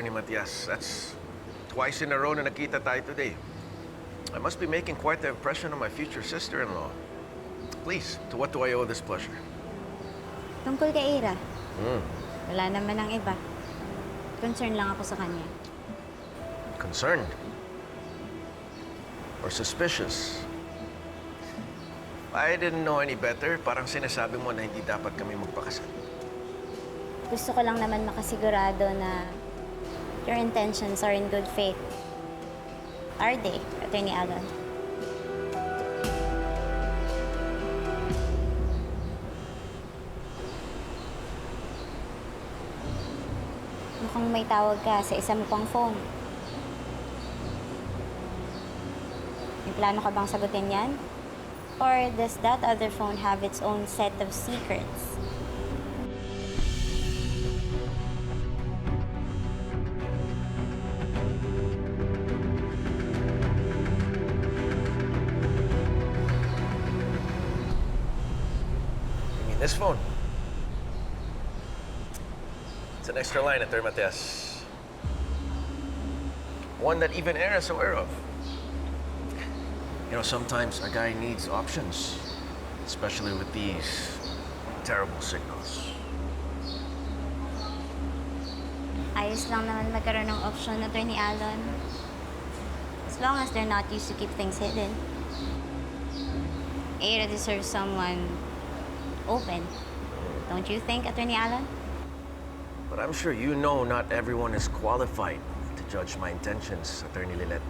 Attorney Matias. That's twice in a row na nakita tayo today. I must be making quite the impression on my future sister-in-law. Please, to what do I owe this pleasure? Tungkol kay Ira. Wala naman ang iba. Concern lang ako sa kanya. Concerned? Or suspicious? I didn't know any better. Parang sinasabi mo na hindi dapat kami magpakasal. Gusto ko lang naman makasigurado na your intentions are in good faith. Are they, Attorney Alon? Mukhang may tawag ka sa isa mo pang phone. May plano ka bang sagutin yan? Or does that other phone have its own set of secrets? You mean this phone? It's an extra line, Attorney Matias. One that even Era's aware of. You know, sometimes a guy needs options, especially with these terrible signals. Ayos lang naman magkaroon ng option, Attorney Alon. As long as they're not used to keep things hidden. Ada deserves someone open. Don't you think, Attorney Alon? But I'm sure you know not everyone is qualified to judge my intentions, Attorney Lilet.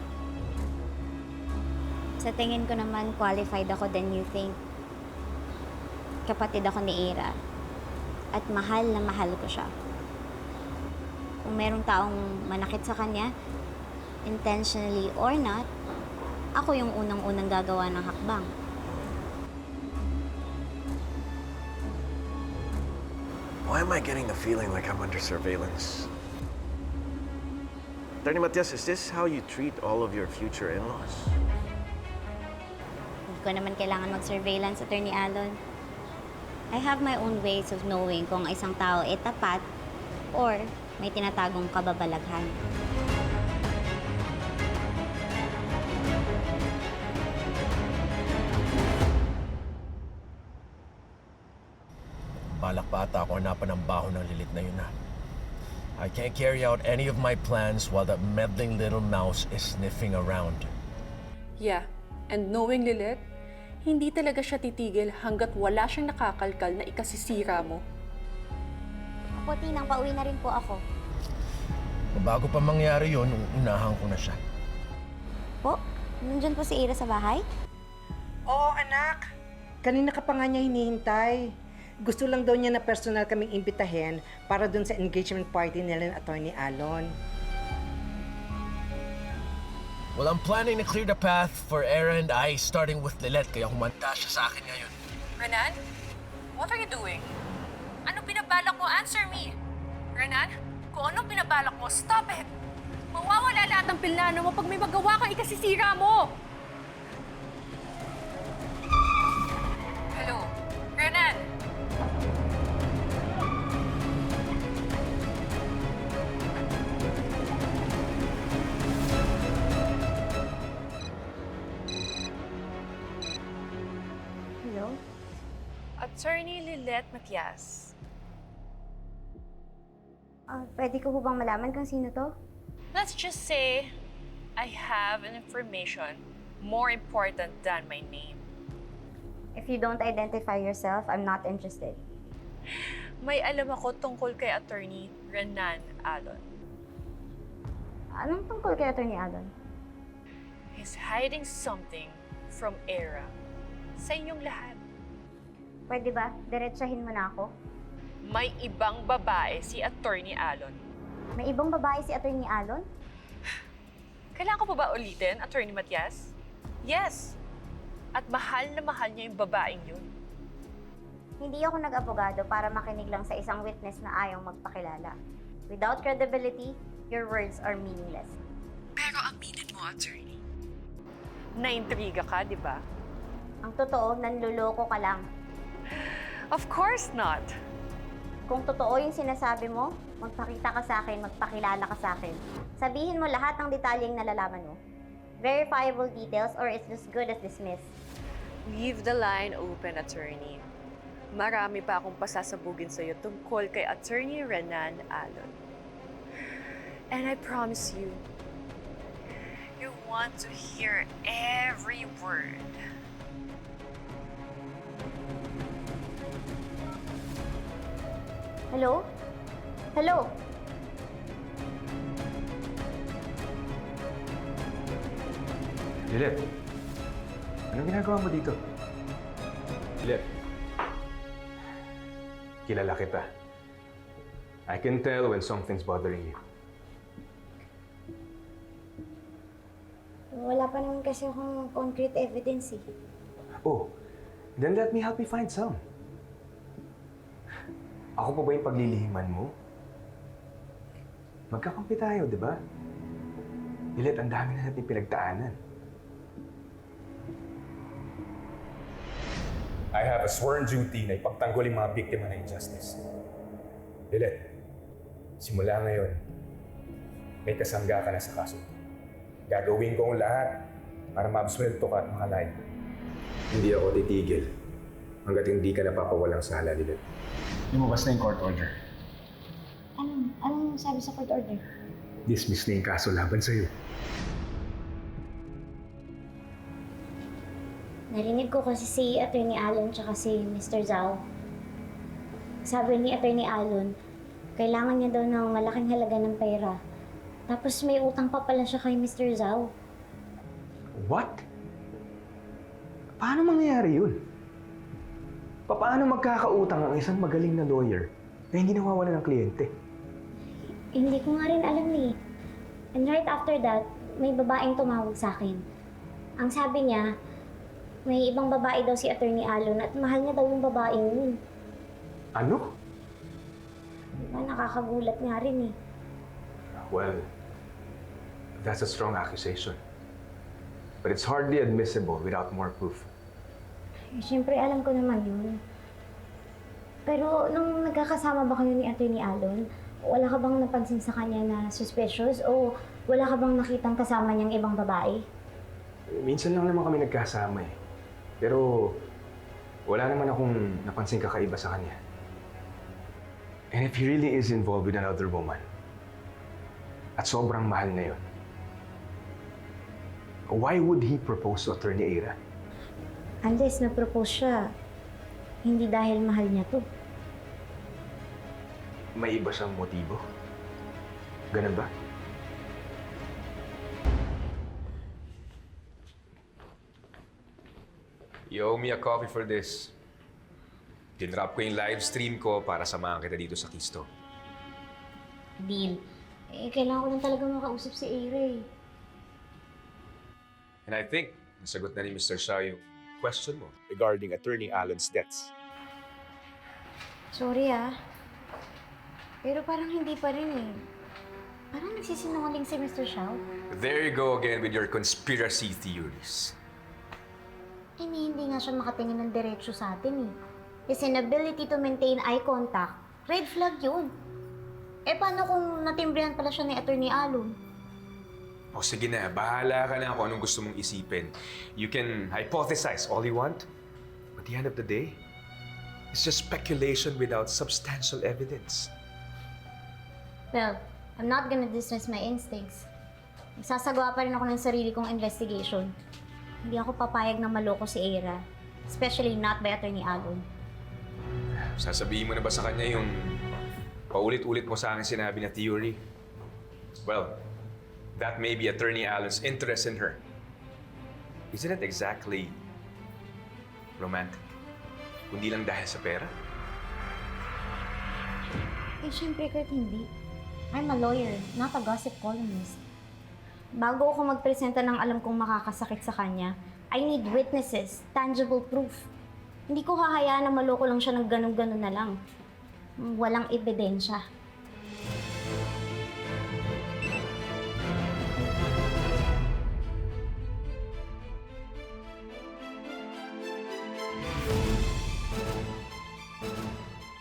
Sa tingin ko naman, qualified ako than you think. Kapatid ako ni Ira. At mahal na mahal ko siya. Kung merong taong manakit sa kanya, intentionally or not, ako yung unang-unang gagawa ng hakbang. Why am I getting the feeling like I'm under surveillance? Attorney Matias, is this how you treat all of your future in-laws? Hindi ko naman kailangan mag-surveillance, Attorney Alon. I have my own ways of knowing kung ang isang tao ay tapat or may tinatagong kababalaghan. Balak pa ata ako hanapan ng baho ng lilit na yun na. I can't carry out any of my plans while that meddling little mouse is sniffing around. Yeah, and knowing Lilet, hindi talaga siya titigil hanggat wala siyang nakakalkal na ikasisira mo. Ako, Tinang, pauwi na rin po ako. Bago pa mangyari yun, unahan ko na siya. Po? Nandyan po si Ira sa bahay? Oo, anak. Kanina ka pa nga niya hinihintay. Gusto lang daw niya na personal kaming imbitahin para dun sa engagement party nila ng Attorney Alon. Well, I'm planning to clear the path for Era and I, starting with Lilet, kaya humanda siya sa akin ngayon. Renan? What are you doing? Anong binabalak mo? Answer me! Renan? Kung anong binabalak mo, stop it! Mawawala lahat ng plano mo pag may magawa kang ikasisira mo! Hello? Renan? Hello? Attorney Lilet Matias. Pwede ko bang malaman kung sino to? Let's just say I have an information more important than my name. If you don't identify yourself, I'm not interested. May alam ako tungkol kay Attorney Renan Alon. Anong tungkol kay Attorney Alon? He's hiding something from Era sa inyong lahat. Pwede ba? Diretsahin mo na ako? May ibang babae si Attorney Alon. May ibang babae si Attorney Alon? Kailangan ko pa ba ulitin, Attorney Matias? Yes! At mahal na mahal niya yung babaeng yun. Hindi ako nag-abogado para makinig lang sa isang witness na ayaw magpakilala. Without credibility, your words are meaningless. Pero aminin mo, Attorney. Naintriga ka, di ba? Ang totoo, nanluloko ka lang. Of course not. Kung totoo yung sinasabi mo, Magpakita ka sa akin, magpakilala ka sa akin. Sabihin mo lahat ng detalyeng nalalaman mo. Verifiable details or it's just good as dismissed. Leave the line open, attorney. Marami pa akong pasasabugin sa'yo tungkol kay Attorney Renan Alon. And I promise you, you want to hear every word. Hello? Hello? Lilith, anong ginagawa mo dito? Lilith, kilala kita. I can tell when something's bothering you. Wala pa naman kasi akong concrete evidence eh. Oh, then let me help you find some. Ako pa ba yung paglilihiman mo? Magkakampi tayo, di ba? Lilith, ang dami na natin pinagdaanan. I have a sworn duty na ipagtanggol yung mga biktima ng injustice. Lilith, simula ngayon, may kasangga ka na sa kaso. Gagawin ko ang lahat para maabsuelto ka at makalaya. Hindi ako titigil hanggat hindi ka napapawalang sala, Lilith. Lumabas na yung court order. Anong sabi sa court order? Dismiss na yung kaso laban sa'yo. Narinig ko kasi si Attorney Alon tsaka si Mr. Zhao. Sabi ni Attorney Alon, kailangan niya daw ng malaking halaga ng pera. Tapos may utang pa pala siya kay Mr. Zhao. What? Paano mangyayari yun? Paano magkakautang ang isang magaling na lawyer na hindi nawawala ng kliyente? Hindi ko nga rin alam eh. And right after that, may babaeng tumawag sa akin. Ang sabi niya, may ibang babae daw si Attorney Alon at mahal niya daw yung babaeng yun. Ano? Diba, nakakagulat nga rin eh. Well, that's a strong accusation. But it's hardly admissible without more proof. Eh, siyempre, alam ko naman yun. Pero nung nagkakasama ba kayo ni Attorney Alon, wala ka bang napansin sa kanya na suspicious o wala ka bang nakitang kasama niyang ibang babae? Minsan lang naman kami nagkasama eh. Pero wala naman akong napansin kakaiba sa kanya. And if he really is involved with another woman, at sobrang mahal na yun, why would he propose to Attorney Eira? Unless na-propose siya, hindi dahil mahal niya to. May iba siyang motibo? Ganun ba? You owe me a coffee for this. Tinrap ko yung live stream ko para samahan kita dito sa Kisto. Deal. Eh, kailangan ko lang talaga makausap si Eira eh. And I think, nasagot na ni Mr. Shah yung question mo. regarding Attorney Alon's debts. Sorry ah. Pero parang hindi pa rin eh. Parang nagsisinungaling si Mr. Shao. There you go again with your conspiracy theories. Hindi nga siya makatingin ng diretsyo sa atin eh. His inability to maintain eye contact, red flag yun. Eh paano kung natimbrihan pala siya ni Attorney Alon? O sige na, bahala ka na kung anong gusto mong isipin. You can hypothesize all you want. But at the end of the day, it's just speculation without substantial evidence. Well, I'm not gonna dismiss my instincts. Magsasagawa pa rin ako ng sarili kong investigation. Hindi ako papayag na maloko si Eira. Especially not by Attorney Alon. Sasabihin mo na ba sa kanya yung paulit-ulit mo sa akin sinabi na theory? Well, that may be Attorney Alon's interest in her. Isn't it exactly romantic? Kundi lang dahil sa pera? Eh, syempre, Kurt, hindi. I'm a lawyer, not a gossip columnist. Bago ako magpresenta ng alam kong makakasakit sa kanya, I need witnesses, tangible proof. Hindi ko hahayaan na maloko lang siya ng ganun-ganun na lang. Walang ebidensya.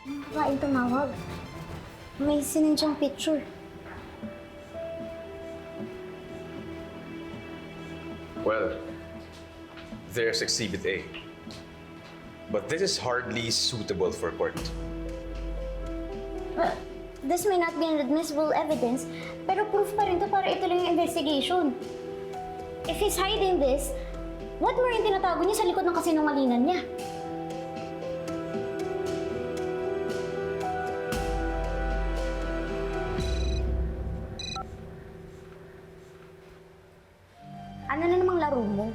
Ang babaeng tumawag. May sinend siyang picture. Well, there's Exhibit A. But this is hardly suitable for court. Well, this may not be an admissible evidence, pero proof pa rin to para ituloy yung investigation. If he's hiding this, what more yung tinatago niya sa likod ng kasinungalingan niya? Ano na namang laro mo?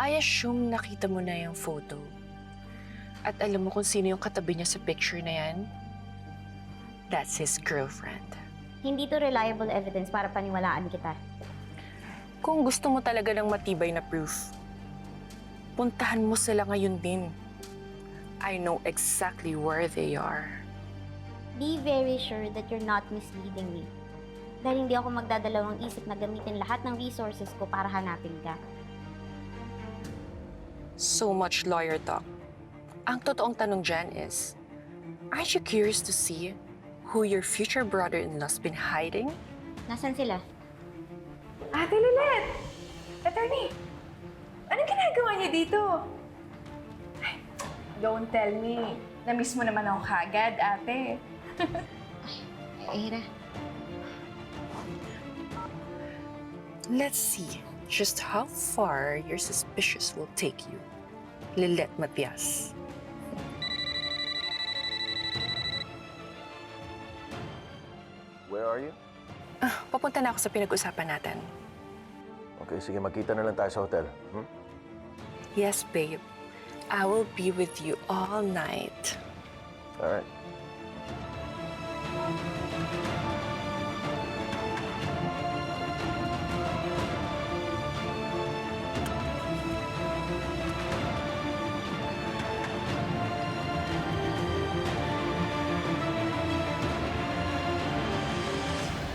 I assume nakita mo na yung photo. At alam mo kung sino yung katabi niya sa picture na yan? That's his girlfriend. Hindi to reliable evidence para paniwalaan kita. Kung gusto mo talaga ng matibay na proof, puntahan mo sila ngayon din. I know exactly where they are. Be very sure that you're not misleading me. Dahil hindi ako magdadalawang isip na gamitin lahat ng resources ko para hanapin ka. So much lawyer talk. Ang totoong tanong dyan is, aren't you curious to see who your future brother-in-law's been hiding? Nasaan sila? Ate Lilet! Attorney! Anong ginagawa niyo dito? Ay, don't tell me. Na-miss mo naman ako kagad, ate. Ira, Let's see just how far your suspicious will take you, Lilet Matias. Where are you? Papunta na ako sa pinag-usapan natin. Okay, sige, magkita na lang tayo sa hotel. Hmm? Yes, babe. I will be with you all night. All right.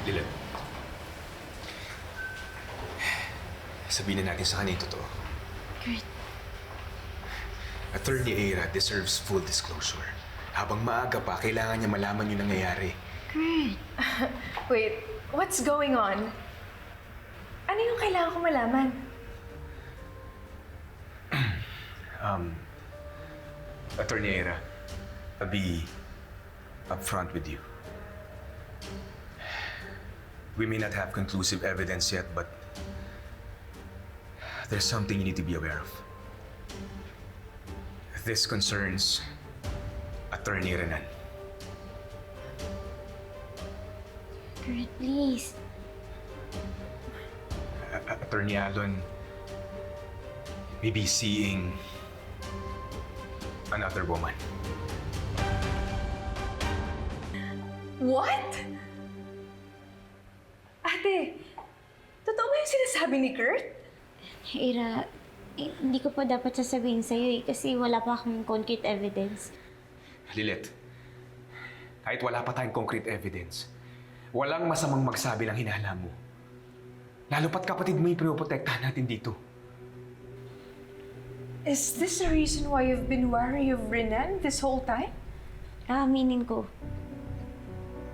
Lilet. Sabihin na natin sa kanya yung totoo. Kurt, Attorney Aira deserves full disclosure. Habang maaga pa, kailangan niya malaman yung nangyayari. Kurt. Wait, what's going on? Ano yung kailangan ko malaman? Attorney Aira, I'll be upfront with you. We may not have conclusive evidence yet, but there's something you need to be aware of. This concerns Attorney Renan. Kurt, please. Attorney Alon may be seeing another woman. What? Ate, totoo ba yung sinasabi ni Kurt? Ira, hindi ko pa dapat sasabihin sa'yo kasi wala pa akong concrete evidence. Lilet, kahit wala pa tayong concrete evidence, walang masamang magsabi ng hinala mo. Lalo pat kapatid mo yung pinoprotektahan natin dito. Is this the reason why you've been wary of Renan this whole time? Aaminin ko.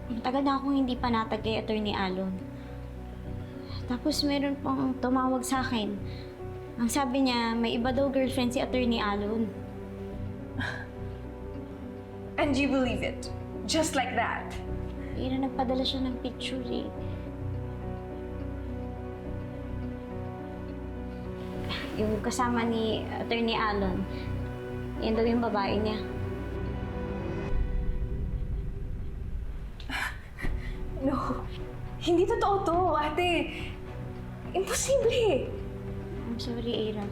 Matagal na akong hindi panatag kay Attorney Alon. Tapos meron pang tumawag sa akin. Ang sabi niya, may iba daw girlfriend si Attorney Alon. And you believe it? Just like that? Ira, nagpadala siya ng picture eh. Yung kasama ni Attorney Alon, yun daw yung babae niya. No, hindi totoo to, ate. Imposible. I'm sorry, Ira.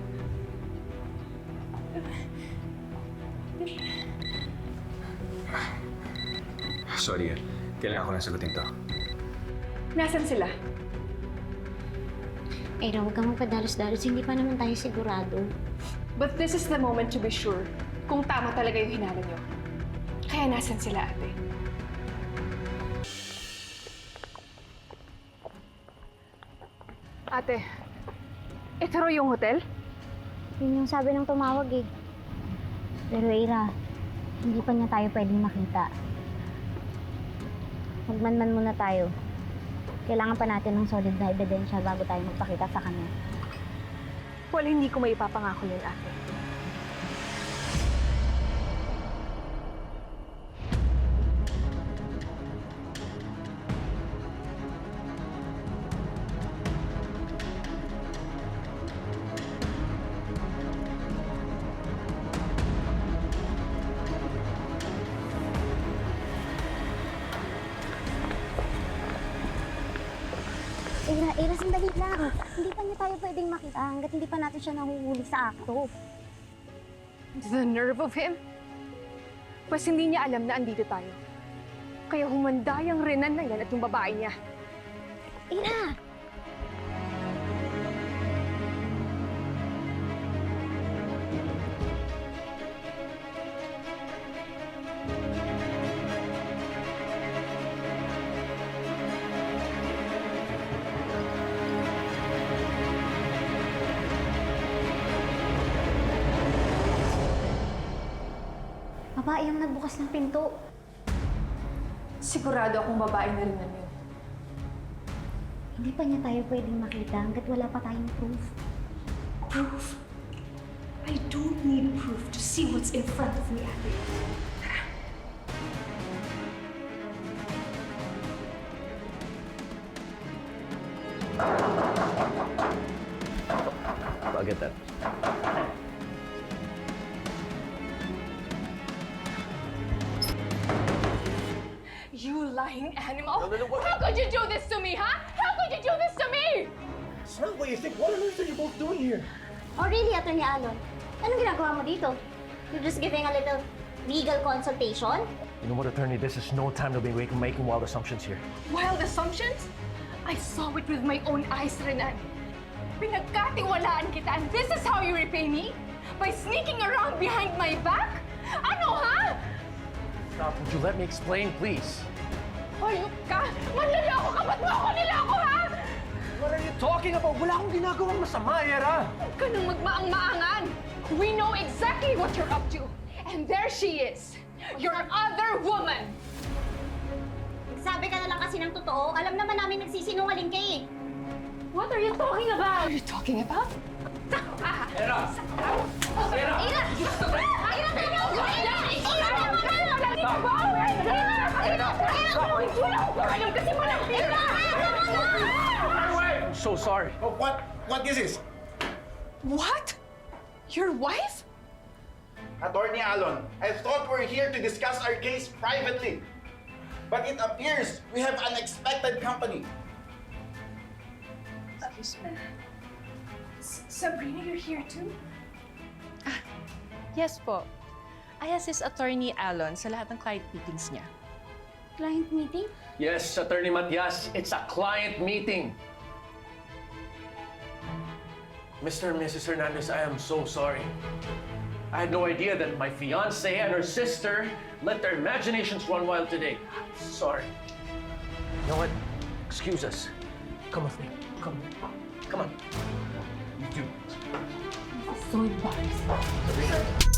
Sorry, kailangan ko na sagutin to. Nasaan sila? Ira, huwag kang magpadalos-dalos. Hindi pa naman tayo sigurado. But this is the moment to be sure kung tama talaga yung hinala niyo. Kaya nasan sila, ate? Ate, ito raw yung hotel? Yun yung sabi ng tumawag eh. Pero Ira, hindi pa niya tayo pwedeng makita. Magmanman muna tayo. Kailangan pa natin ng solid na ebidensya bago tayo magpakita sa kanya. Well, hindi ko may ipapangako yun, ate. Ira, sandali lang. Hindi pa niya tayo pwedeng makita hanggat hindi pa natin siya nahuhuli sa akto. The nerve of him. Pas hindi niya alam na andito tayo. Kaya humanda yung Renan na yan at yung babae niya. Ira! Babae ang nagbukas ng pinto. Sigurado akong babae na Renan yun. Hindi pa niya tayo pwedeng makita hanggat wala pa tayong proof. Proof? I don't need proof to see what's in front of me, ate. I'll get that. You lying animal! No, what? How could you do this to me, huh? How could you do this to me? It's not what you think. What on earth are you both doing here? Oh really, Atty. Alon? Anong ginagawa mo dito? You're just giving a little legal consultation? You know what, attorney? This is no time to be making wild assumptions here. Wild assumptions? I saw it with my own eyes, Renan. Pinagkatiwalaan kita and this is how you repay me? By sneaking around behind my back? Ano, ha? Stop. Would you let me explain, please? Hayop ka! Manloloko ka! Ba't mo ako niloko, ha? What are you talking about? Wala akong ginagawang masama, Yera! Huwag ka nang magmaang-maangan! We know exactly what you're up to. And there she is! Your other woman! Sabi ka na lang kasi ng totoo. Alam naman namin nagsisinungaling ka eh. What are you talking about? What are you talking about? Yera! Yera! Ira! Ira, tama mo! Ira! I'm so sorry. Oh, what is this? What? Your wife? Attorney Alon, I thought we're here to discuss our case privately. But it appears we have unexpected company. Excuse me. Sabrina, you're here too? Yes po. I assist Attorney Alon sa lahat ng client meetings niya. Client meeting? Yes, Attorney Matias, it's a client meeting. Mr. and Mrs. Hernandez, I am so sorry. I had no idea that my fiancée and her sister let their imaginations run wild today. Sorry. You know what? Excuse us. Come with me. Come. Come on. You do. So embarrassing.